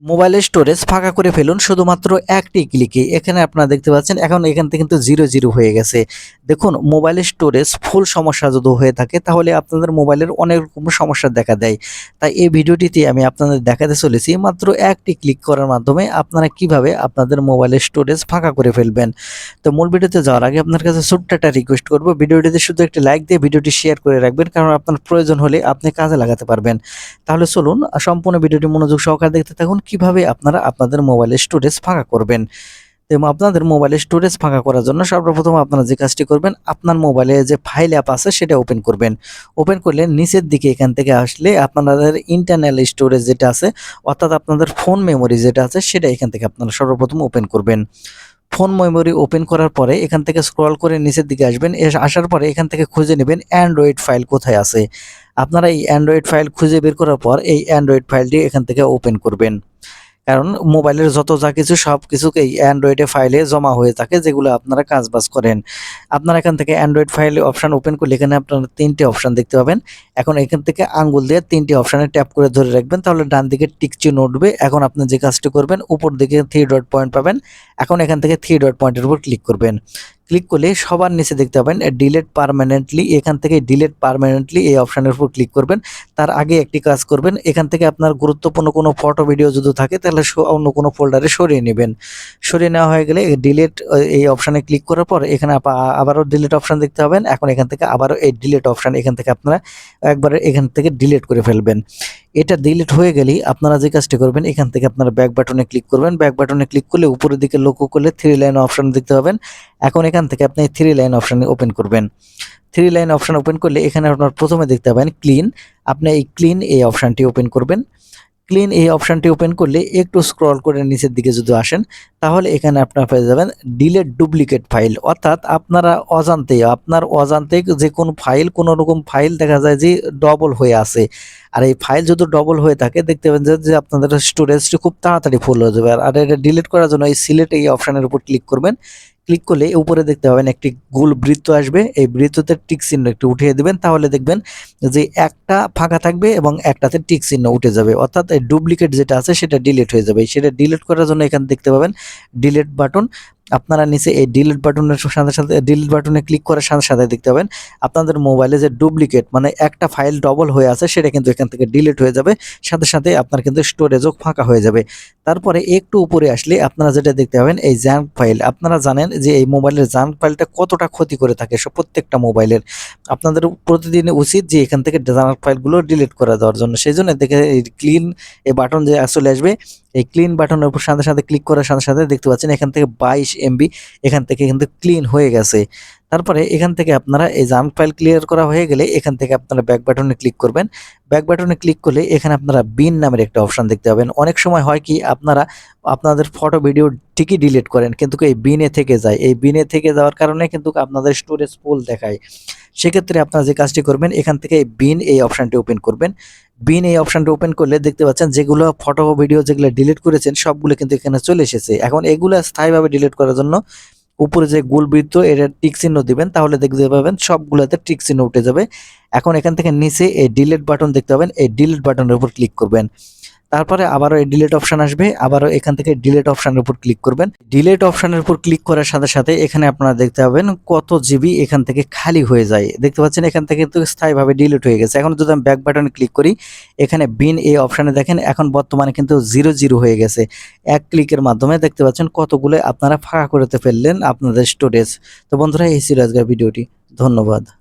মোবাইলের স্টোরেজ ফাঁকা করে ফেলুন শুধুমাত্র একটি ক্লিকে। এখানে আপনারা দেখতে পাচ্ছেন এখন এখান থেকে কিন্তু 0 হয়ে গেছে। দেখুন, মোবাইলের স্টোরেজ ফুল সমস্যা যদি হয়ে থাকে তাহলে আপনাদের মোবাইলের অনেক রকম সমস্যা দেখা দেয়। তাই এই ভিডিওটিতে আমি আপনাদের দেখাতে চলেছি মাত্র একটি ক্লিক করার মাধ্যমে আপনারা কিভাবে আপনাদের মোবাইলের স্টোরেজ ফাঁকা করে ফেলবেন। তো মূল ভিডিওতে যাওয়ার আগে আপনার কাছে ছোট্ট একটা রিকোয়েস্ট করব, ভিডিওটিতে শুধু একটি লাইক দিয়ে ভিডিওটি শেয়ার করে রাখবেন, কারণ আপনার প্রয়োজন হলে আপনি কাজে লাগাতে পারবেন। তাহলে চলুন সম্পূর্ণ ভিডিওটি মনোযোগ সহকারে দেখতে থাকুন কিভাবে আপনারা আপনাদের মোবাইলের স্টোরেজ ফাঁকা করবেন। এবং আপনাদের মোবাইলের স্টোরেজ ফাঁকা করার জন্য সর্বপ্রথম আপনারা যে কাজটি করবেন, আপনার মোবাইলে যে ফাইল অ্যাপ আছে সেটা ওপেন করবেন। ওপেন করলে নিচের দিকে এখান থেকে আসলে আপনাদের ইন্টারনাল স্টোরেজ যেটা আছে, অর্থাৎ আপনাদের ফোন মেমোরি যেটা আছে সেটা এখান থেকে আপনারা সর্বপ্রথম ওপেন করবেন। ফোন মেমোরি ওপেন করার পরে এখান থেকে স্ক্রল করে নিচের দিকে আসবেন। আসার পরে এখান থেকে খুঁজে নেবেন অ্যান্ড্রয়েড ফাইল কোথায় আছে। আপনারা এই অ্যান্ড্রয়েড ফাইল খুঁজে বের করার পর এই অ্যান্ড্রয়েড ফাইলটি এখান থেকে ওপেন করবেন। কারণ মোবাইলের যত যা কিছু সব কিছু এই অ্যান্ড্রয়েডে ফাইলে জমা হয়ে থাকে, যেগুলো আপনারা কাজবাজ করেন। আপনারা এখান থেকে অ্যান্ড্রয়েড ফাইল অপশন ওপেন করলে এখানে আপনারা 3টে অপশন দেখতে পাবেন। এখন এখান থেকে আঙ্গুল দিয়ে 3টে অপশানে ট্যাপ করে ধরে রাখবেন, তাহলে ডান দিকে টিক চিহ্ন উঠবে। এখন আপনি যে কাজটি করবেন, উপর দিকে 3 ডট পয়েন্ট পাবেন। এখন এখান থেকে 3 ডট পয়েন্টের উপর ক্লিক করবেন। ক্লিক করলে সবার নিচে দেখতে পাবেন ডিলিট পার্মানেন্টলি। এখান থেকে ডিলিট পার্মানেন্টলি এই অপশানের উপর ক্লিক করবেন। তার আগে একটি কাজ করবেন, এখান থেকে আপনার গুরুত্বপূর্ণ কোনো ফটো ভিডিও যদি থাকে তাহলে অন্য কোনো ফোল্ডারে সরিয়ে নেবেন। সরিয়ে নেওয়া হয়ে গেলে ডিলিট এই অপশানে ক্লিক করার পর এখানে আবারও ডিলিট অপশান দেখতে পাবেন। এখন এখান থেকে আবারও এই ডিলিট অপশান এখান থেকে আপনারা একবারে এখান থেকে ডিলিট করে ফেলবেন। এটা ডিলিট হয়ে গেলেই আপনারা যে কাজটি করবেন, এখান থেকে আপনারা ব্যাক বাটনে ক্লিক করবেন। ব্যাক বাটনে ক্লিক করলে উপরের দিকে লক্ষ্য করলে 3 লাইন অপশান দেখতে পাবেন। এখন এখান থেকে আপনি 3 লাইন অপশানে ওপেন করবেন। 3 লাইন অপশান ওপেন করলে এখানে আপনার প্রথমে দেখতে পাবেন ক্লিন। আপনি এই ক্লিন এই অপশানটি ওপেন করবেন। ক্লিন এই অপশানটি ওপেন করলে একটু স্ক্রল করে নিচের দিকে যদি আসেন, তাহলে এখানে আপনারা পেয়ে যাবেন ডিলিট ডুপ্লিকেট ফাইল। অর্থাৎ আপনার অজান্তে যে কোনো ফাইল, কোনো রকম ফাইল দেখা যায় যে ডবল হয়ে আছে। আর এই ফাইল যদি ডবল হয়ে থাকে দেখতে পাবেন যে আপনাদের স্টোরেজটি খুব তাড়াতাড়ি ফুল হয়ে যাবে। আর এটা ডিলিট করার জন্য এই সিলেক্ট এই অপশানের উপর ক্লিক করবেন। ক্লিক করলে উপরে দেখতে পাবেন একটি গোল বৃত্ত আসবে। এই বৃত্ততে টিক চিহ্ন একটু উঠিয়ে দিবেন, তাহলে দেখবেন যে একটা ফাঁকা থাকবে এবং একটাতে টিক চিহ্ন উঠে যাবে। অর্থাৎ এই ডুপ্লিকেট যেটা আছে সেটা ডিলিট হয়ে যাবে। সেটা ডিলিট করার জন্য এখানে দেখতে পাবেন ডিলিট বাটন। আপনারা নিচে এই ডিলিট বাটনের সাথে সাথে ডিলিট বাটনে ক্লিক করার সাথে সাথে দেখতে পাবেন আপনাদের মোবাইলে যে ডুপ্লিকেট মানে একটা ফাইল ডবল হয়ে আছে সেটা কিন্তু এখান থেকে ডিলিট হয়ে যাবে। সাথে সাথে আপনার কিন্তু স্টোরেজও ফাঁকা হয়ে যাবে। তারপরে একটু উপরে আসলে আপনারা যেটা দেখতে পাবেন এই জাঙ্ক ফাইল। আপনারা জানেন যে এই মোবাইলের জাঙ্ক ফাইলটা কতটা ক্ষতি করে থাকে প্রত্যেকটা মোবাইলের। আপনাদের প্রতিদিন উচিত যে এখান থেকে জাঙ্ক ফাইলগুলো ডিলিট করে দেওয়ার জন্য। সেই জন্য দেখে এই ক্লিন এই বাটন যে চলে আসবে, এই ক্লিন বাটনের উপর সাথে সাথে ক্লিক করার সাথে সাথে দেখতে পাচ্ছেন এখান থেকে 22 MB এখান থেকে কিন্তু ক্লিন হয়ে গেছে। তারপরে এখান থেকে আপনারা এই জাঙ্ক ফাইল ক্লিয়ার করা হয়ে গেলে এখান থেকে আপনারা ব্যাক বাটনে ক্লিক করবেন। ব্যাক বাটনে ক্লিক করলে এখানে আপনারা বিন নামের একটা অপশন দেখতে পাবেন। অনেক সময় হয় কি আপনারা আপনাদের ফটো ভিডিও ঠিকই ডিলিট করেন কিন্তু এই বিনে থেকে যায়। এই বিনে থেকে যাওয়ার কারণে কিন্তু আপনাদের স্টোরেজ ফুল দেখায়। সেক্ষেত্রে আপনারা যে কাজটি করবেন, এখান থেকে বিন এই অপশানটি ওপেন করবেন। বিন এই অপশানটি ওপেন করলে দেখতে পাচ্ছেন যেগুলো ফটো ভিডিও যেগুলো ডিলিট করেছেন সবগুলো কিন্তু এখানে চলে এসেছে। এখন এগুলো স্থায়ীভাবে ডিলিট করার জন্য উপরে যে গোল বৃত্ত এটা টিক চিহ্ন দিবেন, তাহলে দেখতে পাবেন সবগুলোতে টিক চিহ্ন উঠে যাবে। এখন এখান থেকে নিচে এই ডিলিট বাটন দেখতে পাবেন, এই ডিলিট বাটনের উপর ক্লিক করবেন। তারপরে আবারও এই ডিলিট অপশন আসবে, আবারও এখান থেকে ডিলিট অপশনের উপর ক্লিক করবেন। ডিলিট অপশনের উপর ক্লিক করার সাথে সাথে এখানে আপনারা দেখতে পাবেন কত জিবি এখান থেকে খালি হয়ে যায়। দেখতে পাচ্ছেন এখান থেকে কিন্তু স্থায়ীভাবে ডিলিট হয়ে গেছে। এখন যদি আমি ব্যাক বাটনে ক্লিক করি, এখানে বিন এই অপশানে দেখেন এখন বর্তমানে কিন্তু 0 হয়ে গেছে। এক ক্লিকের মাধ্যমে দেখতে পাচ্ছেন কতগুলো আপনারা ফাঁকা করতে ফেললেন আপনাদের স্টোরেজ। তো বন্ধুরা, এই ছিল আজকের ভিডিওটি। ধন্যবাদ।